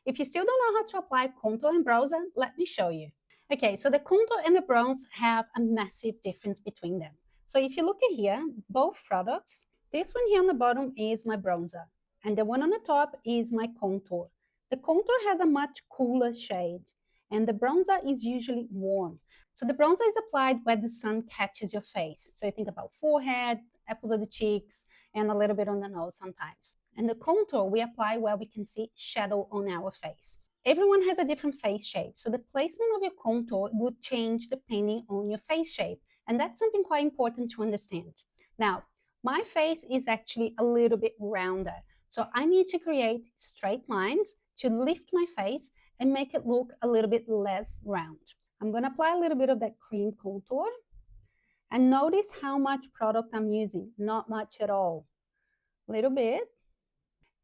If you still don't know how to apply contour and bronzer, let me show you. Okay, so the contour and the bronze have a massive difference between them. So if you look at here, both products, this one here on the bottom is my bronzer, and the one on the top is my contour. The contour has a much cooler shade, and the bronzer is usually warm. So the bronzer is applied where the sun catches your face. So you think about forehead, apples of the cheeks, and a little bit on the nose sometimes. And the contour we apply where we can see shadow on our face. Everyone has a different face shape, so the placement of your contour would change depending on your face shape. And that's something quite important to understand. Now, my face is actually a little bit rounder, so I need to create straight lines to lift my face and make it look a little bit less round. I'm going to apply a little bit of that cream contour, and notice how much product I'm using. Not much at all, a little bit.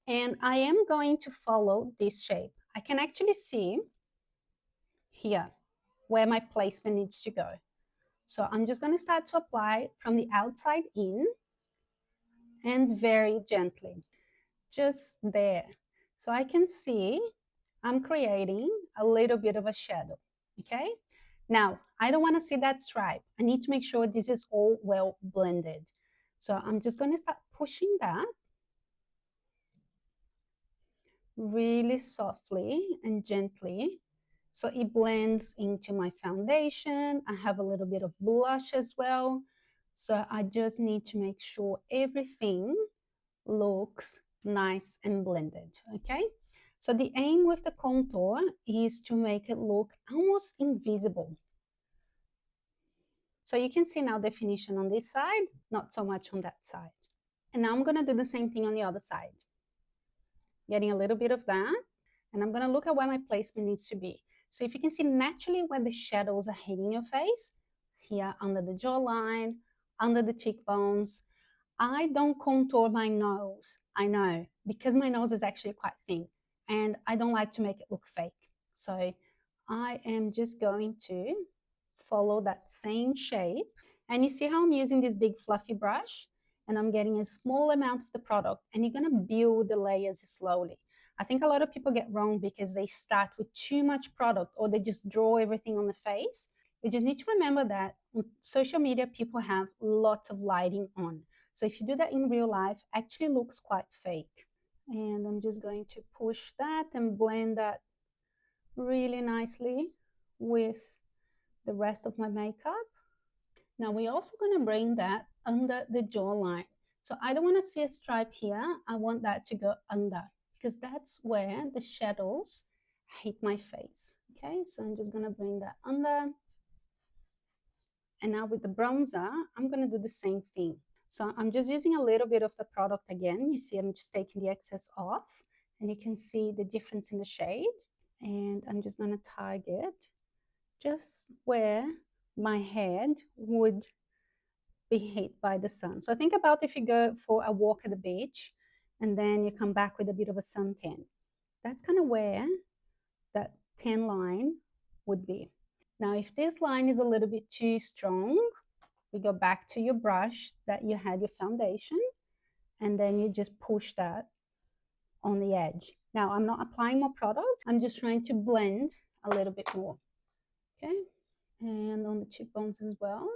And I am going to follow this shape. I can actually see here where my placement needs to go. So I'm just going to start to apply from the outside in and very gently, just there. So I can see I'm creating a little bit of a shadow, okay? Now, I don't want to see that stripe. I need to make sure this is all well blended. So I'm just going to start pushing that really softly and gently so it blends into my foundation. I have a little bit of blush as well. So I just need to make sure everything looks nice and blended, okay? So the aim with the contour is to make it look almost invisible. So you can see now definition on this side, not so much on that side. And now I'm gonna do the same thing on the other side. Getting a little bit of that, and I'm gonna look at where my placement needs to be. So if you can see naturally where the shadows are hitting your face, here under the jawline, under the cheekbones. I don't contour my nose, I know, because my nose is actually quite thin and I don't like to make it look fake. So I am just going to follow that same shape. And you see how I'm using this big fluffy brush and I'm getting a small amount of the product, and you're gonna build the layers slowly. I think a lot of people get wrong because they start with too much product or they just draw everything on the face. You just need to remember that on social media, people have lots of lighting on. So if you do that in real life, actually looks quite fake. And I'm just going to push that and blend that really nicely with the rest of my makeup. Now we're also going to bring that under the jawline. So I don't want to see a stripe here. I want that to go under because that's where the shadows hit my face. Okay, so I'm just going to bring that under. And now with the bronzer, I'm going to do the same thing. So I'm just using a little bit of the product again. You see I'm just taking the excess off and you can see the difference in the shade. And I'm just going to target just where my head would be hit by the sun. So think about if you go for a walk at the beach and then you come back with a bit of a suntan. That's kind of where that tan line would be. Now, if this line is a little bit too strong, we go back to your brush that you had your foundation, and then you just push that on the edge. Now, I'm not applying more product. I'm just trying to blend a little bit more, okay? And on the cheekbones as well.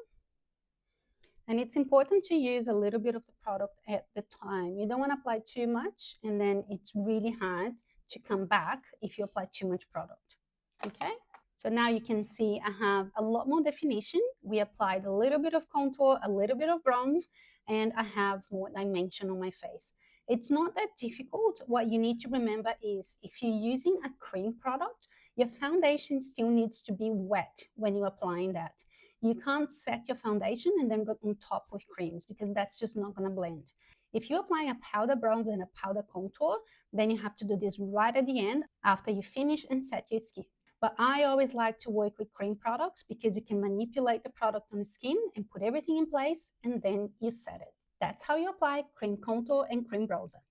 And it's important to use a little bit of the product at the time. You don't want to apply too much, and then it's really hard to come back if you apply too much product, okay? So now you can see I have a lot more definition. We applied a little bit of contour, a little bit of bronze, and I have more dimension on my face. It's not that difficult. What you need to remember is if you're using a cream product, your foundation still needs to be wet when you're applying that. You can't set your foundation and then go on top with creams because that's just not going to blend. If you're applying a powder bronze and a powder contour, then you have to do this right at the end after you finish and set your skin. But I always like to work with cream products because you can manipulate the product on the skin and put everything in place and then you set it. That's how you apply cream contour and cream bronzer.